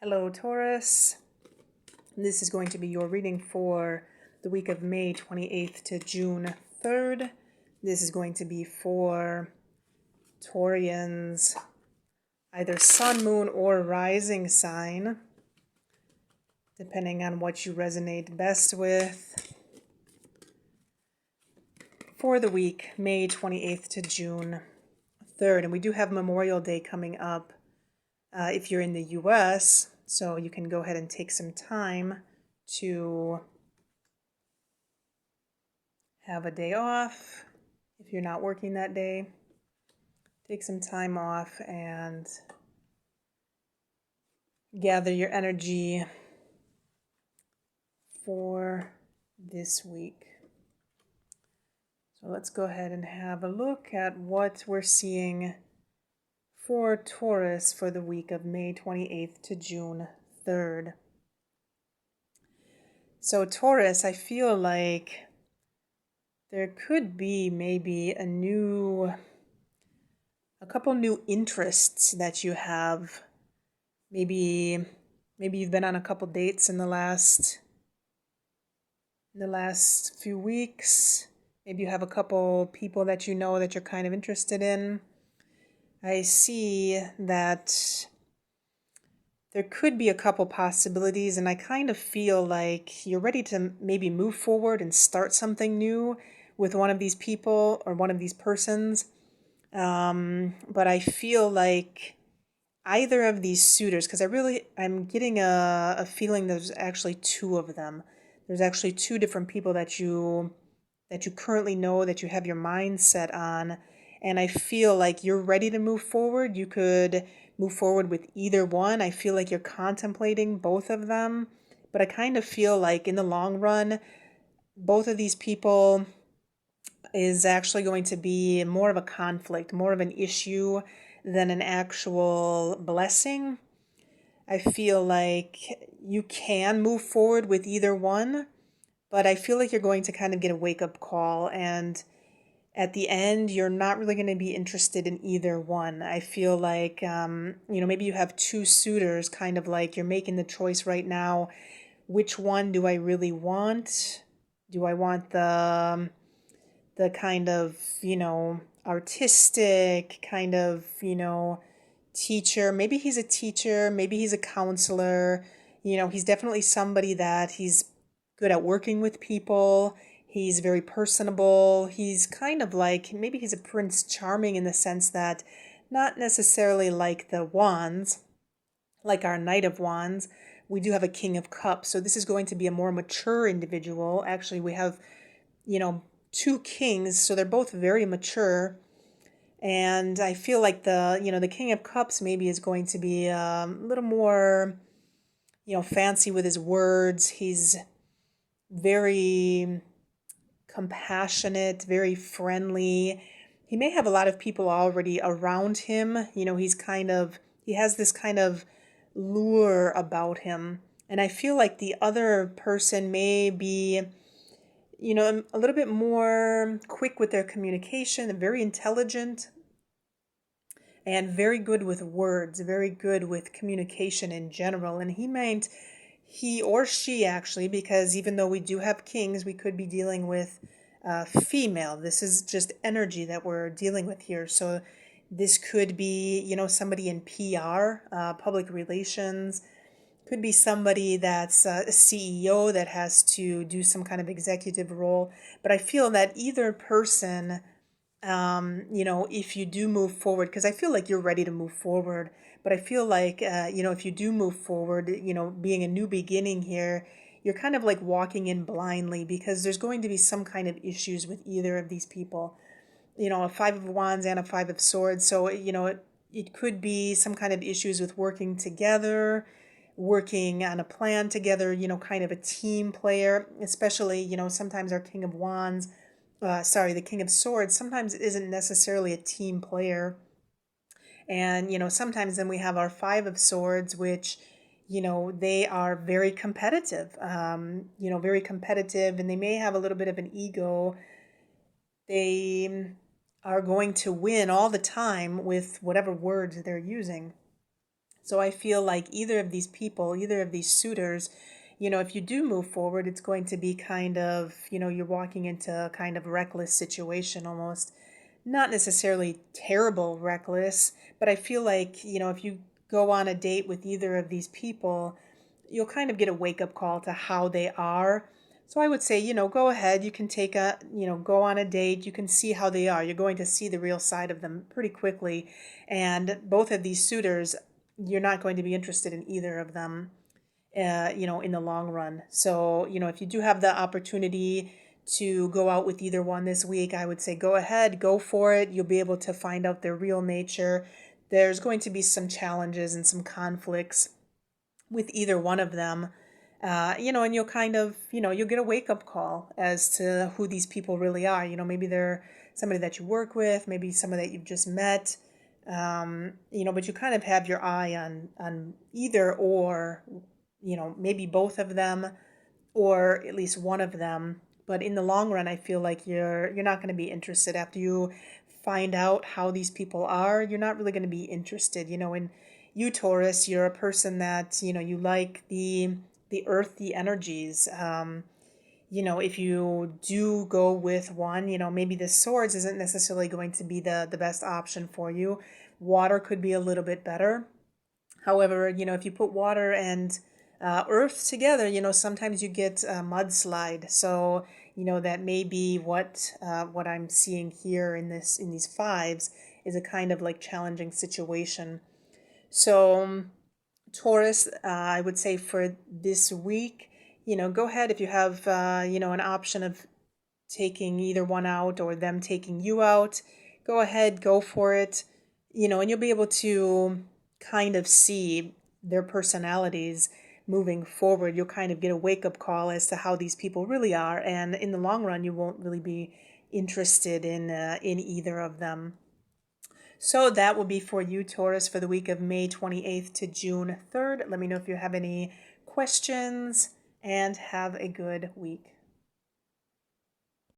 Hello, Taurus. This is going to be your reading for the week of May 28th to June 3rd. This is going to be for Taurians, either sun, moon, or rising sign, depending on what you resonate best with. For the week, May 28th to June 3rd. And we do have Memorial Day coming up if you're in the U.S., so you can go ahead and take some time to have a day off. If you're not working that day, take some time off and gather your energy for this week. So let's go ahead and have a look at what we're seeing for Taurus for the week of May 28th to June 3rd. So Taurus, I feel like there could be maybe a couple new interests that you have. Maybe you've been on a couple dates in the last few weeks. Maybe you have a couple people that you know that you're kind of interested in. I see that there could be a couple possibilities, and I kind of feel like you're ready to maybe move forward and start something new with one of these people or one of these persons. But I feel like either of these suitors, because I'm getting a feeling there's actually two of them. There's actually two different people that you currently know, that you have your mind set on, and I feel like you're ready to move forward. You could move forward with either one. I feel like you're contemplating both of them, but I kind of feel like in the long run, both of these people is actually going to be more of a conflict, more of an issue than an actual blessing. I feel like you can move forward with either one, but I feel like you're going to kind of get a wake-up call, and at the end, you're not really going to be interested in either one. I feel like, maybe you have two suitors, kind of like you're making the choice right now. Which one do I really want? Do I want the kind of, artistic kind of, teacher? Maybe he's a teacher, maybe he's a counselor. He's definitely somebody that he's good at working with people. He's very personable. He's kind of like, maybe he's a Prince Charming in the sense that not necessarily like the Wands, like our Knight of Wands. We do have a King of Cups. So this is going to be a more mature individual. Actually, we have, two kings, so they're both very mature. And I feel like the King of Cups maybe is going to be a little more, fancy with his words. He's very compassionate, very friendly. He may have a lot of people already around him. He has this kind of lure about him. And I feel like the other person may be, a little bit more quick with their communication and very intelligent and very good with words, very good with communication in general. And he or she actually, because even though we do have kings, we could be dealing with female. This is just energy that we're dealing with here. So this could be, somebody in PR, public relations. Could be somebody that's a CEO that has to do some kind of executive role. But I feel that either person, if you do move forward, because I feel like you're ready to move forward, but I feel like, if you do move forward, being a new beginning here, you're kind of like walking in blindly because there's going to be some kind of issues with either of these people. A Five of Wands and a Five of Swords. So, it could be some kind of issues with working together, working on a plan together, kind of a team player, especially, sometimes our King of Wands, the King of Swords, sometimes it isn't necessarily a team player. And, sometimes then we have our Five of Swords, which, they are very competitive, very competitive, and they may have a little bit of an ego. They are going to win all the time with whatever words they're using. So I feel like either of these people, either of these suitors, if you do move forward, it's going to be kind of, you're walking into a kind of reckless situation almost. Not necessarily terrible reckless, but I feel like, if you go on a date with either of these people, you'll kind of get a wake up call to how they are. So I would say, go ahead. You can go on a date. You can see how they are. You're going to see the real side of them pretty quickly. And both of these suitors, you're not going to be interested in either of them, in the long run. So, if you do have the opportunity to go out with either one this week, I would say go ahead, go for it. You'll be able to find out their real nature. There's going to be some challenges and some conflicts with either one of them. And you'll kind of, you'll get a wake up call as to who these people really are. Maybe they're somebody that you work with, maybe somebody that you've just met, but you kind of have your eye on either or, maybe both of them or at least one of them. But in the long run, I feel like you're not going to be interested after you find out how these people are. You're not really going to be interested. In you, Taurus, you're a person that you like the earthy energies. If you do go with one, maybe the swords isn't necessarily going to be the best option for you. Water could be a little bit better. However, if you put water and earth together, sometimes you get a mudslide. So, that may be what I'm seeing here in these fives is a kind of like challenging situation. So, Taurus, I would say for this week, go ahead if you have, an option of taking either one out or them taking you out. Go ahead, go for it, and you'll be able to kind of see their personalities moving forward. You'll kind of get a wake-up call as to how these people really are, and in the long run, you won't really be interested in either of them. So that will be for you, Taurus, for the week of May 28th to June 3rd. Let me know if you have any questions, and have a good week.